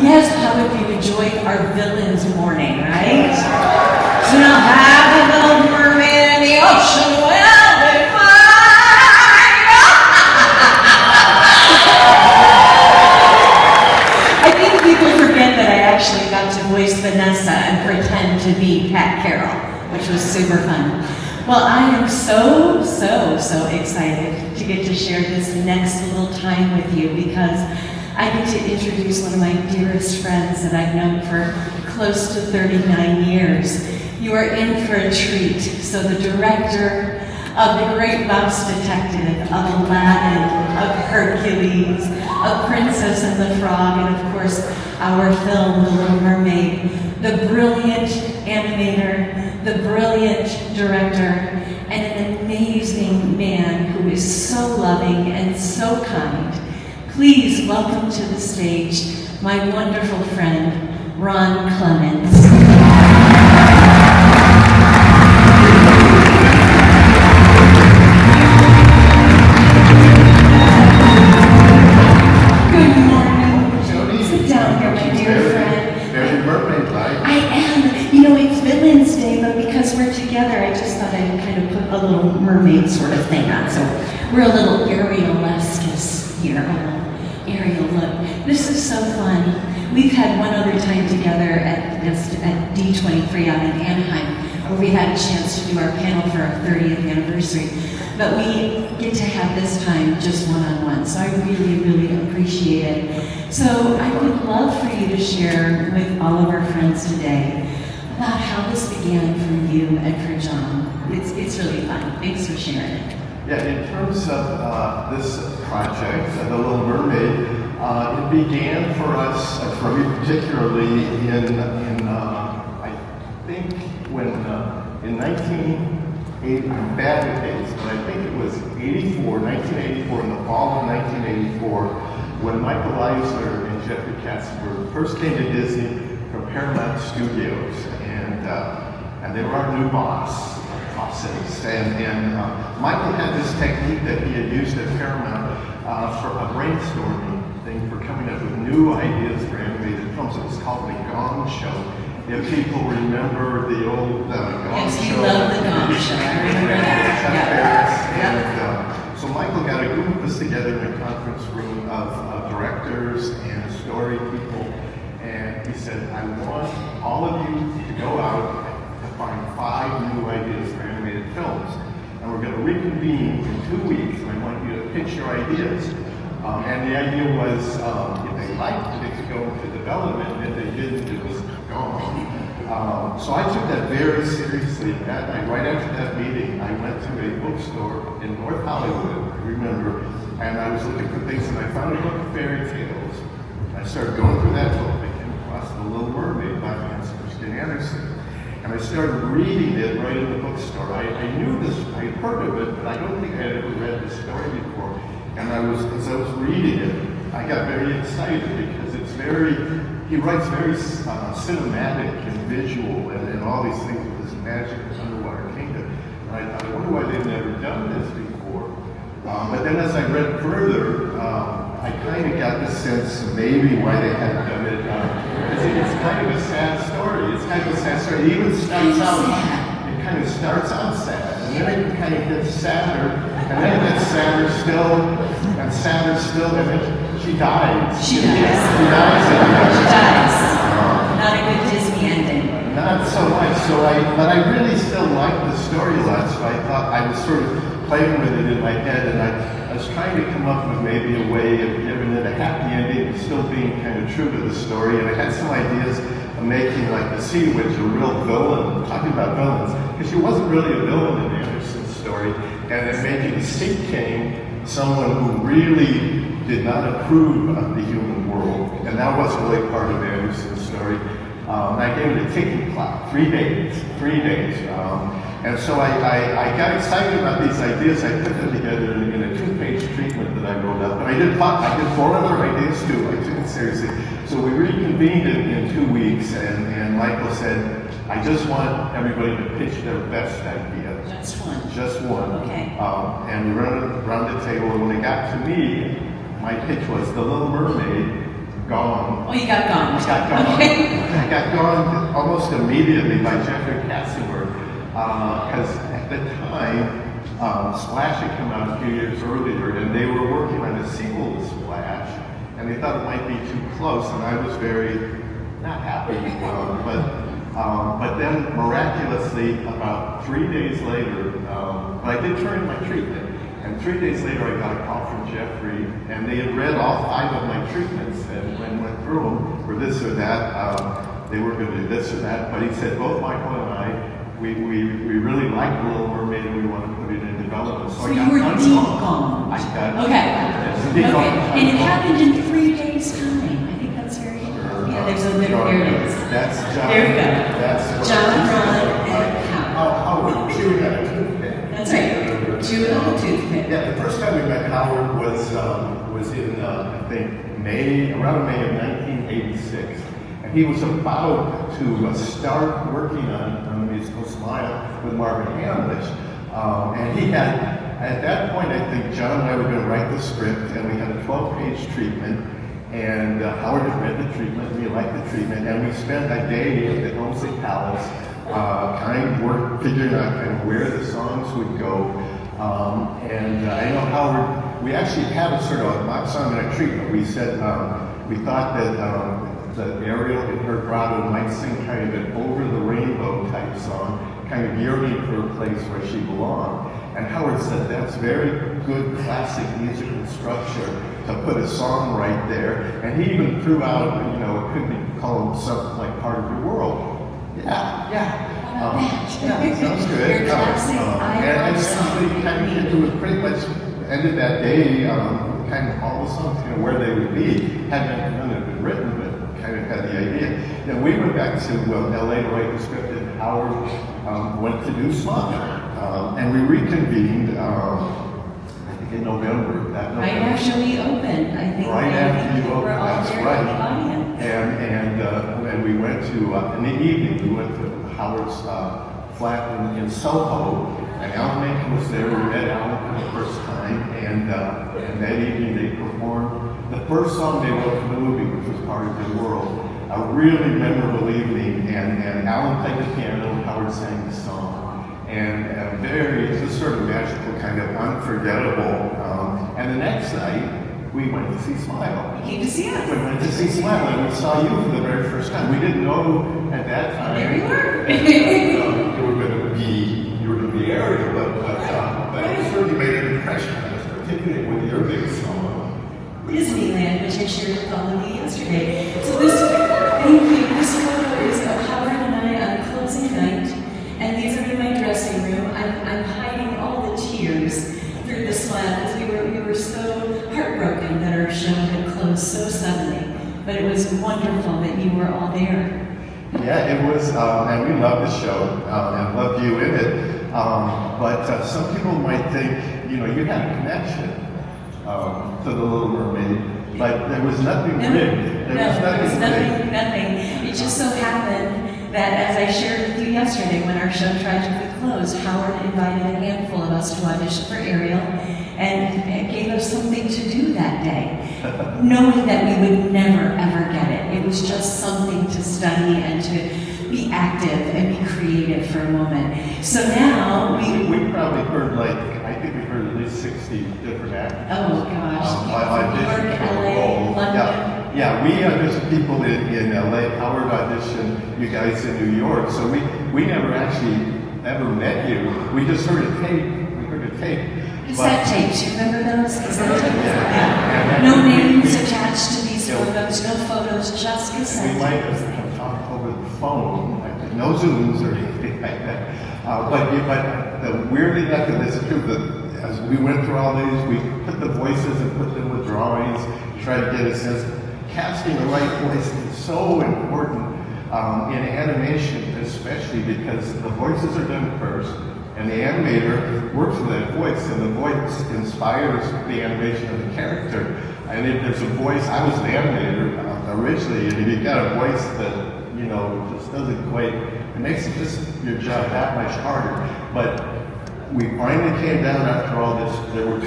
Yes, how have you enjoyed our villains morning, right? So now have a little mermaid in the ocean will be fine. I think people forget that I actually got to voice Vanessa and pretend to be Pat Carroll, which was super fun. Well, I am so excited to get to share this next little time with you because I get to introduce one of my dearest friends that I've known for close to 39 years. You are in for a treat. So the director of The Great Mouse Detective, of Aladdin, of Hercules, of Princess and the Frog, and of course our film, The Little Mermaid, the brilliant animator, the brilliant director, and an amazing man who is so loving and so kind. Please welcome to the stage my wonderful friend, Ron Clements. Good morning. Jody, sit down here, my dear friend. Very mermaid-like. I am. You know, it's Villains Day, but because we're together, I just thought I'd kind of put a little mermaid sort of thing on. So we're a little Ariel-esque here. Ariel, look. This is so fun. We've had one other time together at D23 out in Anaheim, where we had a chance to do our panel for our 30th anniversary. But we get to have this time just one-on-one, so I really appreciate it. So I would love for you to share with all of our friends today about how this began for you and for John. It's really fun. Thanks for sharing it. Yeah, in terms of this project, The Little Mermaid, it began for us, for me particularly, in I think when in 1980, I'm bad with dates, but I think it was 1984, in the fall of 1984, when Michael Eisner and Jeffrey Katzenberg first came to Disney from Paramount Studios, and they were our new bosses. And Michael had this technique that he had used at Paramount for a brainstorming thing for coming up with new ideas for animated films. It was called the Gong Show. If people remember the old Gong Yes, Show. Yes, we love the Gong Show. I remember that. And so Michael got a group of us together in a conference room of directors and story people, and he said, I want all of you to go out to find 5 new ideas for animated films. And we're going to reconvene in 2 weeks, and I want you to pitch your ideas. And the idea was, if they liked it, to go into development, and if they didn't, it was gone. So I took that very seriously. That night, right after that meeting, I went to a bookstore in North Hollywood, I remember, and I was looking for things, and I found a book of fairy tales. I started going through that book. I came across The Little Mermaid by Hans Christian Andersen. And I started reading it right in the bookstore. I knew this, I had heard of it, but I don't think I had ever read the story before. And as I was reading it, I got very excited because he writes very cinematic and visual and all these things with this magic underwater kingdom. And I wonder why they've never done this before. But then as I read further, I kind of got the sense maybe why they hadn't done it. It's kind of a sad story. It even starts out sad, and then it kind of gets sadder, and then it gets sadder still, and then she dies. She dies. Not a good Disney ending. Not so much. But I really still liked the story a lot, so I thought I was sort of playing with it in my head, and I was trying to come up with maybe a way of giving it a happy ending, but still being kind of true to the story. And I had some ideas of making like the Sea Witch a real villain, talking about villains, because she wasn't really a villain in Andersen's story, and then making the Sea King someone who really did not approve of the human world, and that wasn't really part of Andersen's story. I gave it a ticking clock, 3 days. And so I got excited about these ideas. I put them together in a 2-page treatment that I wrote up. And I did 4 other ideas too. I took it seriously. So we reconvened in 2 weeks, and Michael said, I just want everybody to pitch their best idea. Just one. Okay. And we ran around the table, and when it got to me, my pitch was The Little Mermaid gone. Oh, you got gone. I got gone. Okay. I got gone almost immediately by Jeffrey Katzenberg, because at the time, Splash had come out a few years earlier, and they were working on a sequel to Splash, and they thought it might be too close, and I was very not happy. But then miraculously, about 3 days later, but I did turn in my treatment. And 3 days later, I got a call from Jeffrey, and they had read all 5 of my treatments, and when I went through them for this or that, they were going to do this or that. But he said, both Michael and I, we really liked Little Mermaid, and we want to put it in development. So you were deep gone. I got Okay. deep gone. And it happened in 3 days' time. I think that's very. Yeah, there's a bit of here it is. That's John. There we go. That's John, Ron, and Howard chewing on a toothpick. That's right. Chewing on a toothpick. Yeah, the first time we met Howard was in I think around May of 1986. And he was about to start working on the musical Smile with Marvin Hamlish. And he had, at that point, I think John and I were going to write the script, and we had a 12-page treatment. And Howard had read the treatment, and we liked the treatment, and we spent a day at the Homesick Palace figuring out kind of where the songs would go. And I know Howard, we actually had a sort of a mock song in our treatment. We said, we thought that Ariel in her grotto might sing kind of an over the rainbow type song, kind of yearning for a place where she belonged. And Howard said, that's very good classic musical structure to put a song right there. And he even threw out, it could be called something like Part of Your World. Yeah. Sounds good. Your classic and somebody kind of into it pretty much ended that day, kind of all the songs, where they would be. Hadn't none of it written, but kind of had the idea. We went back to LA to write the script, and Howard went to do Smile. And we reconvened, I think in November. Right after we opened, I think. Right after you opened, that's right. Audience. And we went to, in the evening, we went to Howard's flat in Soho, and Alan Menken was there. We met Alan for the first time, and that evening they performed the first song they wrote for the movie, which was Part of Your World. A really memorable evening, and Alan played the piano, and Howard sang the song. And just sort of magical, kind of unforgettable. And the next night, we went to see Smile. You came to see us. We went to see Smile, and we saw you for the very first time. We didn't know at that time. There you were. you were going to be Ariel, but it certainly made an impression on us, particularly with your big song. Disneyland, which I shared with all of you yesterday. So this photo is of Howard and I on closing night, and these are in my dressing room. I'm hiding all the tears through the smile because we were so heartbroken that our show had closed so suddenly. But it was wonderful that you were all there. Yeah, it was, and we loved the show and loved you in it. But some people might think, you had a connection to the Little Mermaid, but there was nothing rigged. There was nothing. It just so happened that, as I shared with you yesterday, when our show tragically closed, Howard invited a handful of us to audition for Ariel, and it gave us something to do that day, knowing that we would never ever get it. It was just something to study and to be active and be creative for a moment. So now we probably heard I think we heard at least 60 different actors. Oh gosh. Audition New for York, a LA, role. London. Yeah, we auditioned people in LA. Howard auditioned you guys in New York. So we never actually ever met you. We just heard a tape. We heard a tape. Cassette tapes, you remember those? Cassette tapes? Yeah. No names attached to these photos, no photos, just cassette We might tapes. have talked over the phone, no Zooms or anything like that. But the weirdly enough, and this is true, that as we went through all these, we put the voices and put them with drawings, try to get a sense. Casting the right voice is so important in animation, especially because the voices are done first, and the animator works with that voice, and the voice inspires the animation of the character. And if there's a voice, I was an animator originally, and if you've got a voice that just doesn't quite, it makes it just your job that much harder. But we finally came down after all this. There were 2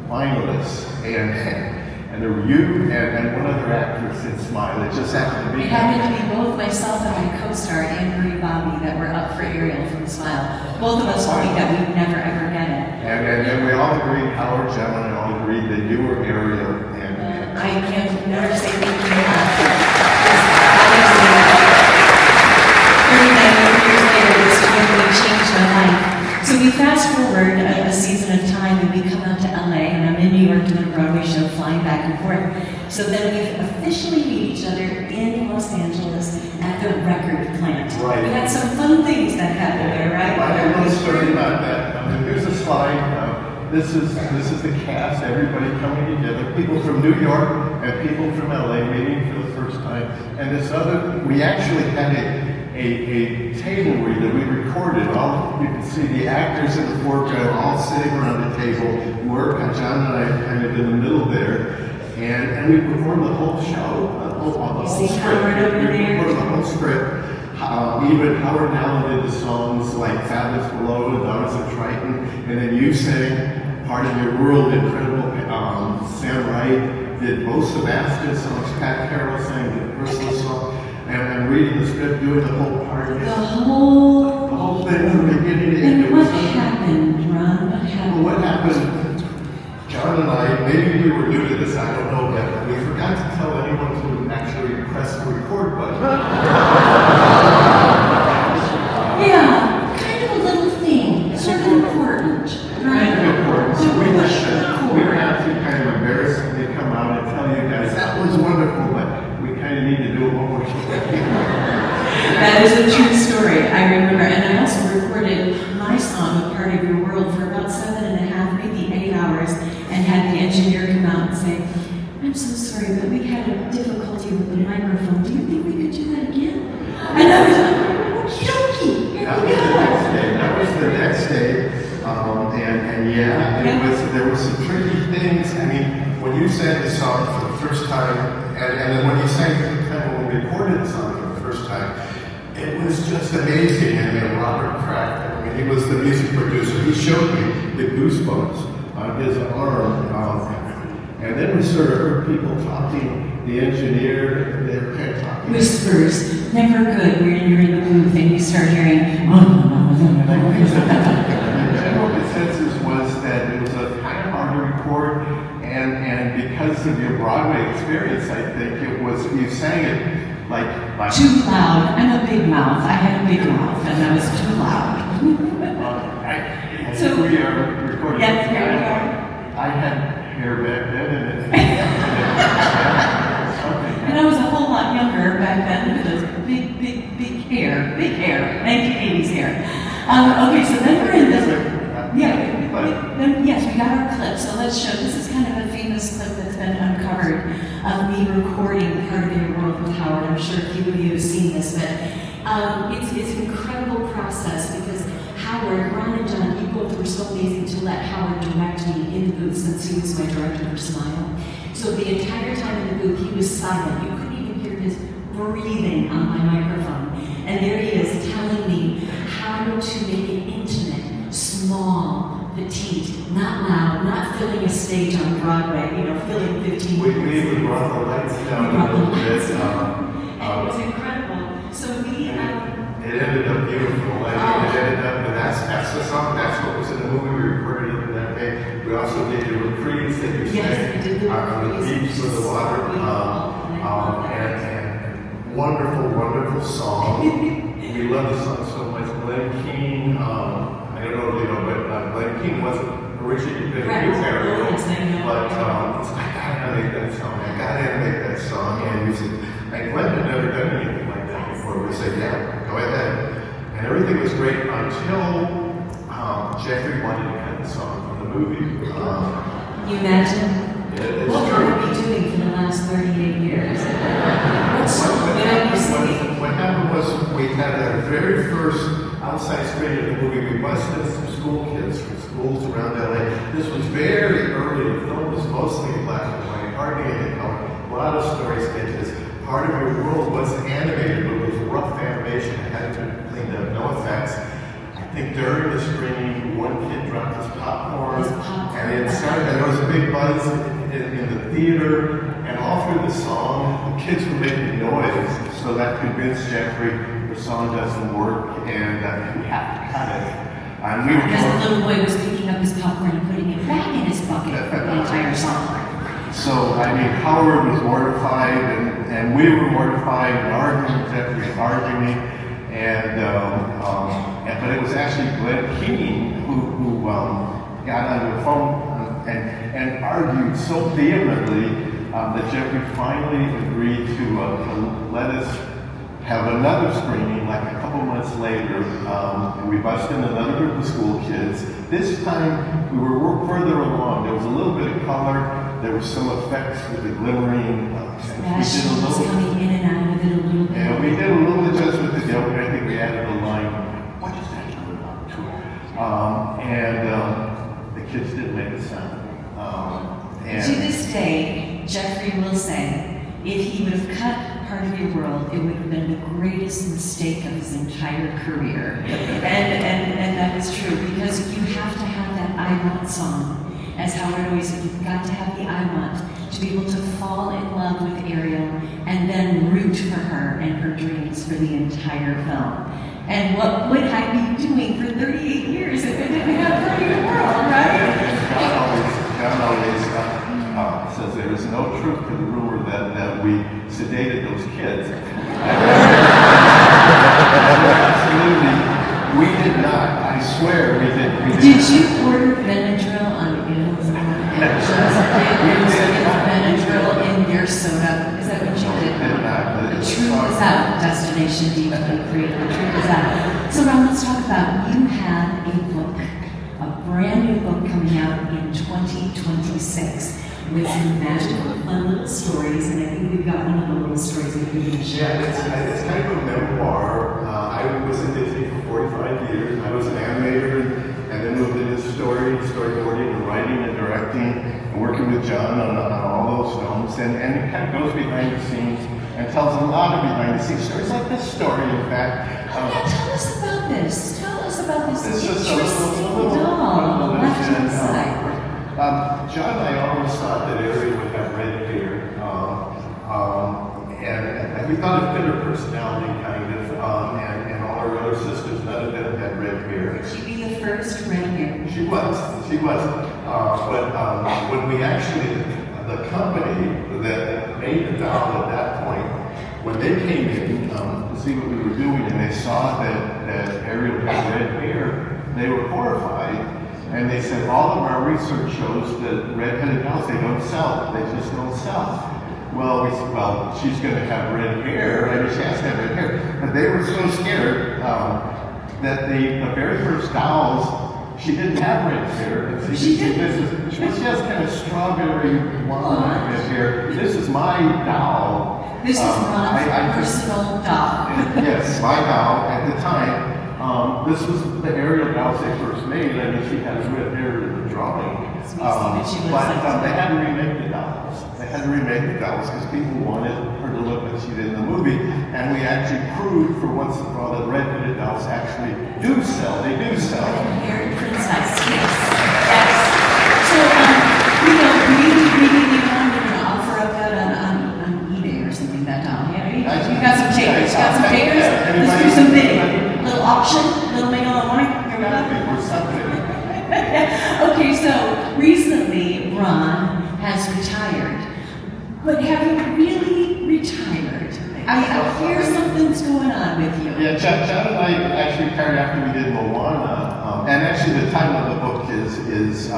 finalists, and and there were you and one other actress in Smile. It just happened to be. It happened to be both myself and my co-star, Anne-Marie Bobby, that were up for Ariel from Smile. Both of us think that we'd never ever get it. And we all agreed, Howard, Gemma, and all agreed that you were Ariel. I can never say thank you enough. 39 years later, this totally changed my life. So we fast forward a season of time and we come out to LA, and I'm in New York doing a Broadway show, flying back and forth. So then we officially meet each other in Los Angeles at the record plant. Right. We had some fun things that happened there, right? I have a little story about that. Here's a slide. This is the cast, everybody coming together, people from New York and people from LA meeting for the first time. And this other, we actually had a table read that we recorded. All you can see the actors in the foreground all sitting around the table. And John and I kind of in the middle there. And we performed the whole show, the whole See script. Howard over there? We performed the whole script. Even Howard Allen did the songs like Fabulous Below and Daughters of Triton, and then you sang Part of Your World, incredible. Sam Wright did both Sebastian songs, Pat Carroll sang the Ursula song, and I'm reading the script, doing the whole part. The whole thing from beginning to end. And what happened, Ron? What happened? Well, what happened? John and I, maybe we were new to this, I don't know, but we forgot to tell anyone to actually press the record button. Yeah, kind of a little thing, sort of important, right? Kind of important. So we Sure. had to kind of embarrassingly come out and tell you guys that was wonderful, but we kind of need to do it one more time. That is a true story, I remember. And I also recorded my song, A Part of Your World, for about 7.5, maybe 8 hours, and had the engineer come out and say, I'm so sorry, but we had a difficulty with the microphone. Do you think we could do that again? And I was like, okie dokie, here we go. That was the next day. And yeah, there were some tricky things. I mean, when you sang the song for the first time, and then when you sang it for the time when we recorded the song for the first time, it was just amazing. And Robert Kraft, I mean, he was the music producer. He showed me the goosebumps on his arm. And then we sort of heard people talking, the engineer, they were kind of talking. Whispers, never good when you're in the booth and you start hearing, The general consensus was that it was a kind of hard to record, and because of your Broadway experience, I think it was, you sang it like too loud. I'm a big mouth. I had a big mouth, and that was too loud. So we are recording. Yes, here we are. I had hair back then, And I was a whole lot younger back then. Look at those big hair, 1980s hair. Okay, so then we're in this. Yes, we got our clip. So let's show. This is kind of a famous clip that's been uncovered of me recording Part of Your World with Howard. I'm sure a few of you have seen this, but it's an incredible process because Howard, Ron and John, you both were so amazing to let Howard direct me in the booth since he was my director for Smile. So the entire time in the booth, he was silent. You couldn't even hear his breathing on my microphone. And there he is telling me how to make it intimate, small, petite, not loud, not filling a stage on Broadway, filling 15 we minutes. even brought the lights down a little bit. And it was incredible. So it ended up beautiful. It ended up, and that's the song. That's what was in the movie we recorded it that day. We also did the reprise that you sang on the beach with the water, and wonderful song. We love the song so much. Glenn Keane, I don't know if you know, but Glenn Keane wasn't originally been a new character, but I gotta make that song. I gotta make that song. And we said, and Glenn had never done anything like that before. We said, yeah, go ahead. And everything was great until Jeffrey wanted to cut the song from the movie. Can you imagine? What have we been doing for the last 38 years? What happened was we had our very first outside screening of the movie. We busted some school kids from schools around LA. This was very early. The film was mostly in black and white, hardly any color. A lot of story sketches. Part of Your World was animated, but it was rough animation. It hadn't been cleaned up, no effects. I think during the screening, one kid dropped his popcorn, and it started. There was a big buzz in the theater, and all through the song, the kids were making noise, so that convinced Jeffrey the song doesn't work, and we have to cut it. And we were Because the little boy was picking up his popcorn and putting it back in his bucket for the entire song. So, I mean, Howard was mortified, and we were mortified, and arguing with Jeffrey, arguing, but it was actually Glenn Keane who got on the phone and argued so vehemently that Jeffrey finally agreed to let us have another screening like a couple months later. And we busted in another group of school kids. This time we were further along. There was a little bit of color. There was some effects with the glimmering. Flashing was coming in and out of it a little bit. Yeah, we did a little adjustment to the opening. I think we added a line. What is that going on to it? The kids didn't make a sound. To this day, Jeffrey will say, if he would have cut part of your world, it would have been the greatest mistake of his entire career. And that is true, because you have to have that I Want song. As Howard always said, you've got to have the I Want to be able to fall in love with Ariel and then root for her and her dreams for the entire film. And what would I be doing for 38 years if I didn't have part of your world, right? John always says there is no truth to the rumor that we sedated those kids. Absolutely, we did not. I swear we did. Did you order Benadryl on Amazon? Benadryl in your soda? Is that what you did? The truth is out. Destination D23. The truth is out. So now let's talk about, you have a book, a brand new book coming out in 2026 with some magical, fun little stories, and I think we've got one of the little stories that we can share. Yeah, it's kind of a memoir. I was in Disney for 45 years. I was an animator and then moved into storyboarding, and writing and directing, and working with John on all those films. And it kind of goes behind the scenes and tells a lot of behind the scenes stories, like this story, in fact. Tell us about this. Tell us about this It's just a interesting little doll on the left-hand side. John and I always thought that Ariel would have red hair, and we thought it fit her personality, kind of, and all her other sisters, none of them had red hair. She'd be the first red hair. She was. But when we actually, the company that made the doll at that point, when they came in to see what we were doing and they saw that Ariel had red hair, they were horrified. And they said, all of our research shows that red-headed dolls, they don't sell. They just don't sell. Well, we said, well, she's going to have red hair. I mean, she has to have red hair. But they were so scared that the very first dolls, she didn't have red hair. And She didn't? She has kind of strawberry blonde red hair. This is my doll. This is Ron's personal doll. Yes, my doll at the time. This was the Ariel dolls they first made. I mean, she has red hair in the drawing. But they had to remake the dolls. They had to remake the dolls because people wanted her to look like she did in the movie. And we actually proved for once and for all that red-headed dolls actually do sell. They do sell. Hair princess, yes. So, maybe they wanted to offer up that on eBay or something, that doll. Yeah, you got some takers. You got some takers? Let's do some bidding. Little auction, little make all the money. Okay, so recently Ron has retired. But have you really retired? I hear something's going on with you. Yeah, John and I actually retired after we did Moana. And actually the title of the book is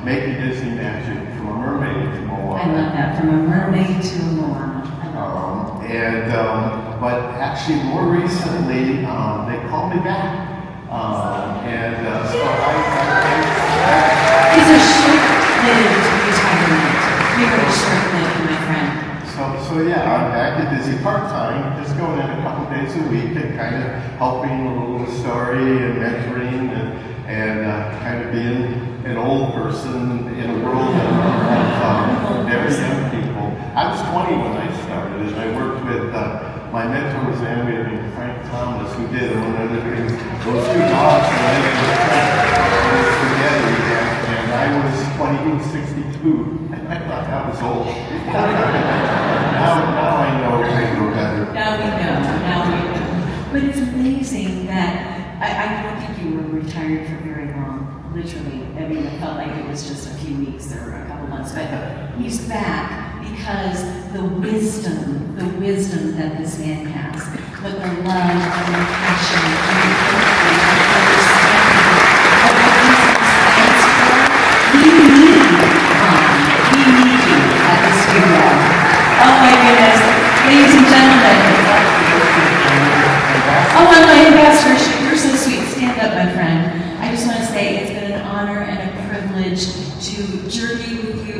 Making Disney Magic from a Mermaid to Moana. I love that, from a mermaid to a Moana. But actually, more recently, they called me back, so It's a short-lived retirement. Very short-lived, my friend. So yeah, I'm back at Disney part-time, just going in a couple days a week and kind of helping a little story and mentoring and kind of being an old person in a world of very young people. I was 20 when I started, and I worked with my mentor was an animator named Frank Thomas, who did, among other things, those two dogs and spaghetti. And I was 20, he was 62. that was old. now I know better. Now we know. But it's amazing that I don't think you were retired for very long, literally. I mean, it felt like it was just a few weeks or a couple months, but he's back because the wisdom that this man has, but the love and the passion and the we need you at the studio. Oh my goodness, ladies and gentlemen. Oh, and my ambassador, you're so sweet. Stand up, my friend. I just want to say it's been an honor and a privilege to journey with you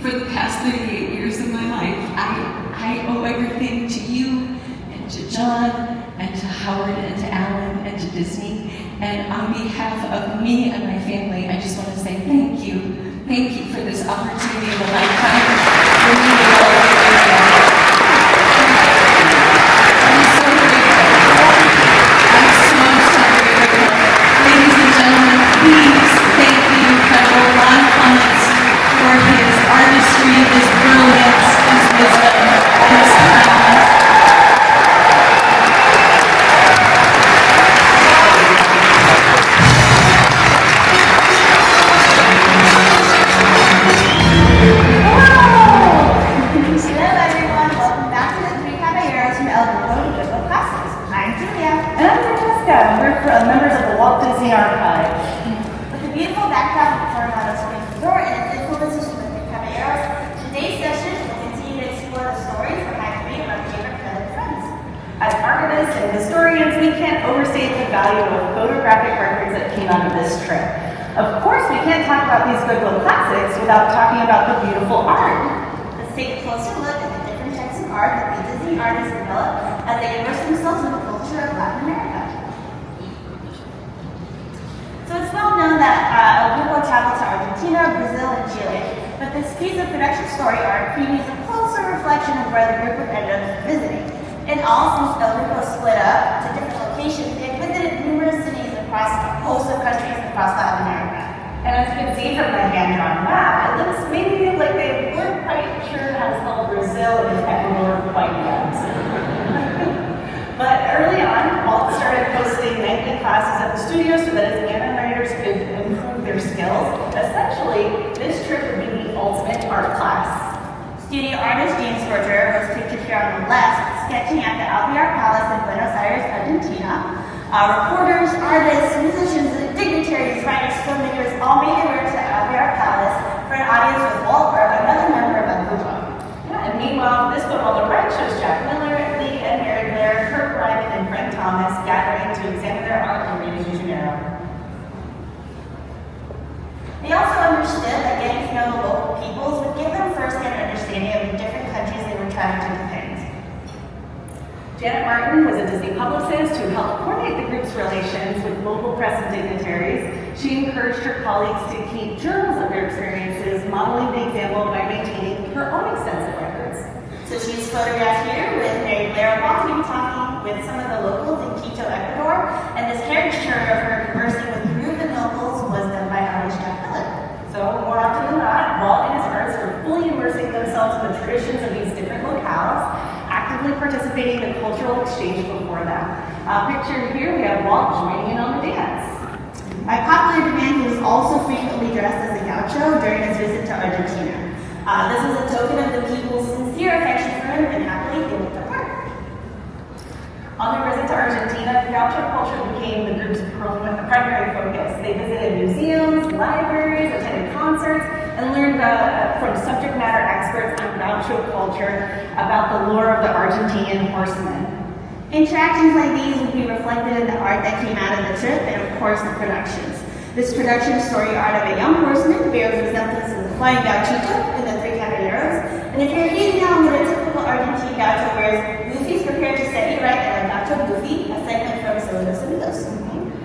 for the past 38 years of my life. I owe everything to you and to John and to Howard and to Alan and to Disney. And on behalf of me and my family, I just want to say thank you. Thank you for this opportunity of a lifetime. For me to go over this. I'm so grateful. I'm so grateful. Ladies and gentlemen, please thank the incredible Ron Clements for his artistry, his brilliance, his wisdom, and his kindness. Hello everyone, welcome back to the Three Caballeros from El Grupo de Good Classes. I'm Julia. And I'm Francesca. We're members of the Walt Disney Archive. With a beautiful backdrop of Coronado Springs Resort and its physical position with the Caballeros, today's session will continue to explore the stories behind three of our favorite feathered friends. As archivists and historians, we can't overstate the value of photographic records that came out of this trip. Of course, we can't talk about these Goodwill classics without talking about the beautiful art. Let's take a closer look at the different types of art that the Disney artists developed as they immerse themselves in the culture of Latin America. So it's well known that El Grupo traveled to Argentina, Brazil, and Chile, but this piece of production story art previews a closer reflection of where the group would end up visiting. In all, since El Grupo split up to different locations, they had visited numerous cities across a host of countries across Latin America. And as you can see from the hand-drawn map, it looks maybe like they weren't quite sure how to spell Brazil and Ecuador quite yet. But early on, Walt started hosting nightly classes at the studio so that his animators could improve their skills. Essentially, this trip would be the ultimate art class. Studio artist James Berger was pictured here on the left, sketching at the Alvear Palace in Buenos Aires, Argentina. Reporters, artists, musicians, dignitaries, writers, filmmakers all made their way to the Alvear Palace for an audience with Walt Berg, another member of El Grupo. Yeah, and meanwhile, this photo on the right shows Jack Miller, Lee and Mary Blair, Kirk Ryman, and Frank Thomas gathering to examine their art in Rio de Janeiro. They also understood that getting to know the local peoples would give them first-hand understanding of the different countries they were trying to depict. Janet Martin was a Disney publicist who helped coordinate the group's relations with local press and dignitaries. She encouraged her colleagues to keep journals of their experiences, modeling the example by maintaining her own extensive records. So she's photographed here with Mary Blair walking and talking with some of the locals in Quito, Ecuador, and this caricature of her conversing with Peruvian locals was done by artist Jack Miller. So more often than not, Walt and his artists were fully immersing themselves in the traditions of these different locales, actively participating in the cultural exchange before them. Pictured here, we have Walt joining in on the dance. By popular demand, he was also frequently dressed as a gaucho during his visit to Argentina. This was a token of the people's sincere affection for him, and happily they looked apart. On their visit to Argentina, gaucho culture became the group's primary focus. They visited museums, libraries, attended concerts, and learned from subject matter experts on gaucho culture about the lore of the Argentinian horsemen. Interactions like these would be reflected in the art that came out of the trip and, of course, the productions. This production story art of a young horseman bears resemblance to the flying gauchito in the Three Caballeros. And if you're gazing out on what a typical Argentine gaucho wears, Goofy's prepared to set you right at a gaucho Goofy, a segment from Saludos Amigos.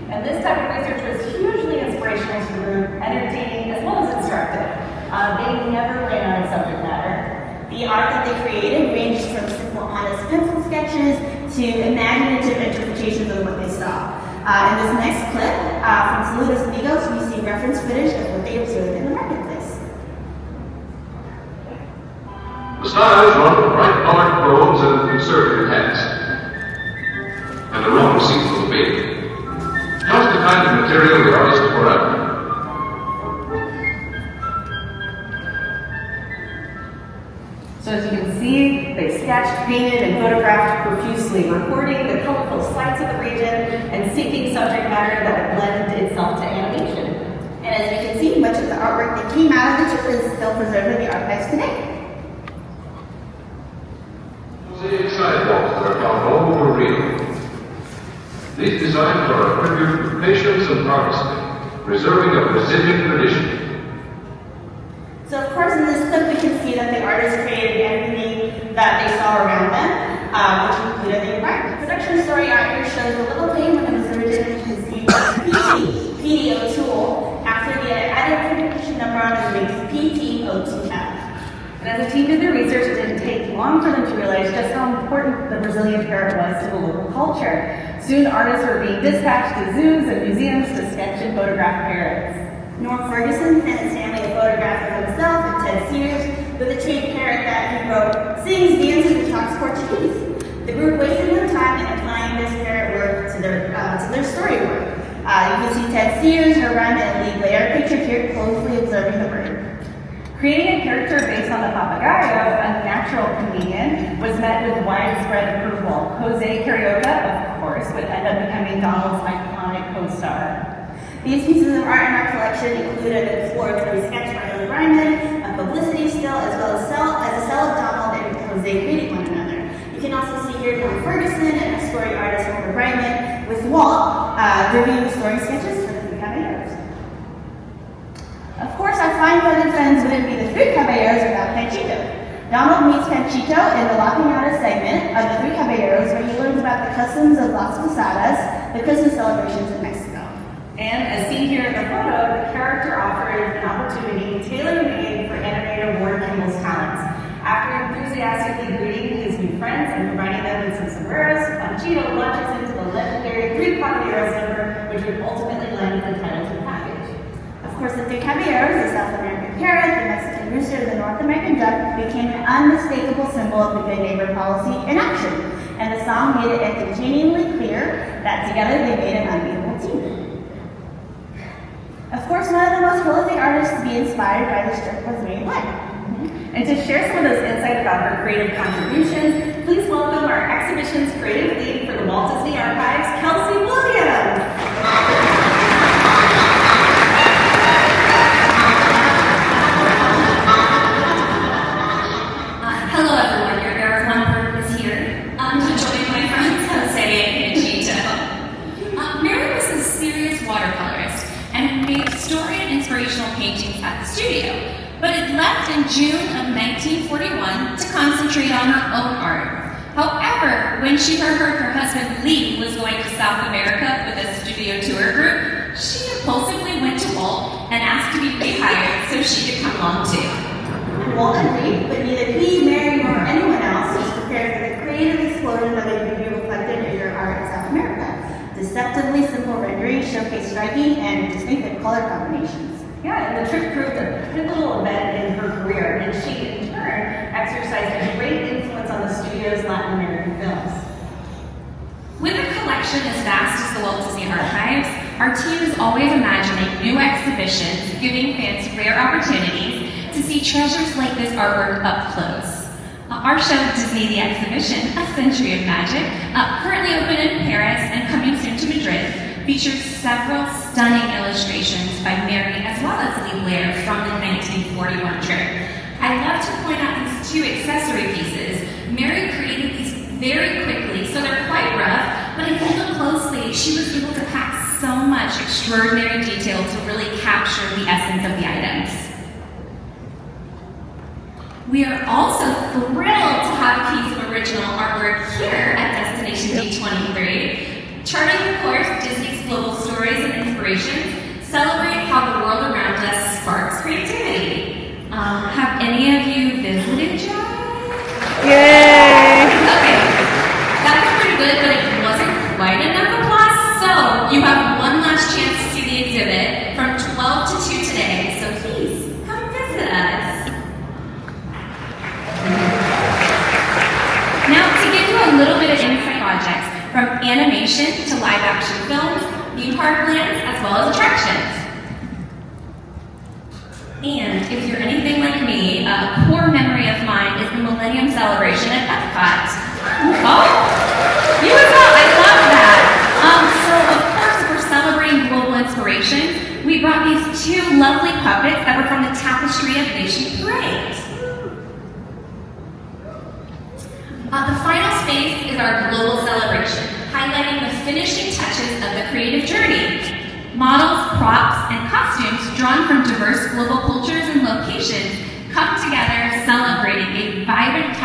And this type of research was hugely inspirational to the group, entertaining as well as instructive. They never ran out of subject matter. The art that they created ranged from simple honest pencil sketches to imaginative interpretations of what they saw. In this next clip from Saludos Amigos, we see reference footage of what they observed in the marketplace. skies run with bright-colored clothes and conservative hats. And the room seems to be just the kind of material the artist put out. So as you can see, they sketched, painted, and photographed profusely, recording the colorful sights of the region and seeking subject matter that would lend itself to animation. And as you can see, much of the artwork that came out of the trip is still preserved in the archives today. Mosaic sidewalks that are found all over Rio. These designs are a tribute to patience and artistry, preserving a Brazilian tradition. So of course in this clip we can see that the artists created everything that they saw around them, which included the environment. Production story out here shows the little plane when it was originally conceived as PD tool after the identification number on his wings PT02F. And as the team did their research, it didn't take long for them to realize just how important the Brazilian parrot was to the local culture. Soon artists were being dispatched to zoos and museums to sketch and photograph parrots. Norm Ferguson and his family have photographed of himself and Ted Sears with a trained parrot that he wrote sings, dances, and talks Portuguese. The group wasted no time in applying this parrot work to their story work. You can see Ted Sears, Herman, and Lee Blair pictured here closely observing the bird. Creating a character based on the papagayo, a natural comedian, was met with widespread approval. Jose Carioca, of course, would end up becoming Donald's iconic co-star. These pieces of art in our collection include an exploratory sketch by Ellen Bryman, a publicity still, as well as a cell of Donald and Jose greeting one another. You can also see here Norm Ferguson and a story artist Ellen Bryman with Walt reviewing story sketches for the Three Caballeros. Of course, our fine-feathered friends wouldn't be the Three Caballeros without Panchito. Donald meets Panchito in the La Piñata segment of the Three Caballeros, where he learns about the customs of Las Posadas, the Christmas celebrations in Mexico. And as seen here in the photo, the character offered an opportunity tailor-made for animator Ward Kimball's talents. After enthusiastically greeting his new friends and providing them with some sombreros, Panchito launches into the legendary Three Caballeros number, which would ultimately lend the title to the package. Of course, the Three Caballeros, the South American parrot, the Mexican rooster, and the North American duck, became an unmistakable symbol of the good neighbor policy in action. And the song made it entertainingly clear that together they made an unbeatable team. Of course, one of the most prolific artists to be inspired by this trip was Mary Wood. And to share some of those insights about her creative contributions, please welcome our exhibition's creative lead for the Walt Disney Archives, Kelsey Williams. Hello everyone, your Eric Lumber is here to join my friends Jose and Panchito. Mary was a serious watercolorist and made story and inspirational paintings at the studio, but had left in June of 1941 to concentrate on her own art. However, when she heard her husband Lee was going to South America with a studio tour group, she impulsively went to Walt and asked to be rehired so she could come along too. Walt agreed, but neither he, Mary, nor anyone else was prepared for the creative explosion that would be reflected in her art in South America. Deceptively simple renderings showcase striking and distinctive color combinations. Yeah, and the trip proved a pivotal event in her career, and she, in turn, exercised a great influence on the studio's Latin American films. With a collection as vast as the Walt Disney Archives, our team is always imagining new exhibitions, giving fans rare opportunities to see treasures like this artwork up close. Our show, Disney the Exhibition, A Century of Magic, currently open in Paris and coming soon to Madrid, features several stunning illustrations by Mary as well as Lee Blair from the 1941 trip. I'd love to point out these two accessory pieces. Mary created these very quickly, so they're quite rough, but if you look closely, she was able to pack so much extraordinary detail to really capture the essence of the items. We are also thrilled to have a piece of original artwork here at Destination D23, charting the course Disney's global stories and inspirations, celebrate how the world around us sparks creativity. Have any of you visited yet? Yay! Okay, that was pretty good, but it wasn't quite enough applause, so you have one last chance to see the exhibit from 12 to 2 today, so please come visit us. from animation to live action films, theme park lands, as well as attractions. And if you're anything like me, a core memory of mine is the Millennium Celebration at Epcot. Oh, you as well, I love that. So of course, if we're celebrating global inspiration, we brought these two lovely puppets that were from the Tapestry of Nation Parade. The final space is our global celebration, highlighting the finishing touches of the creative journey. Models, props, and costumes drawn from diverse global cultures and locations come together celebrating a vibrant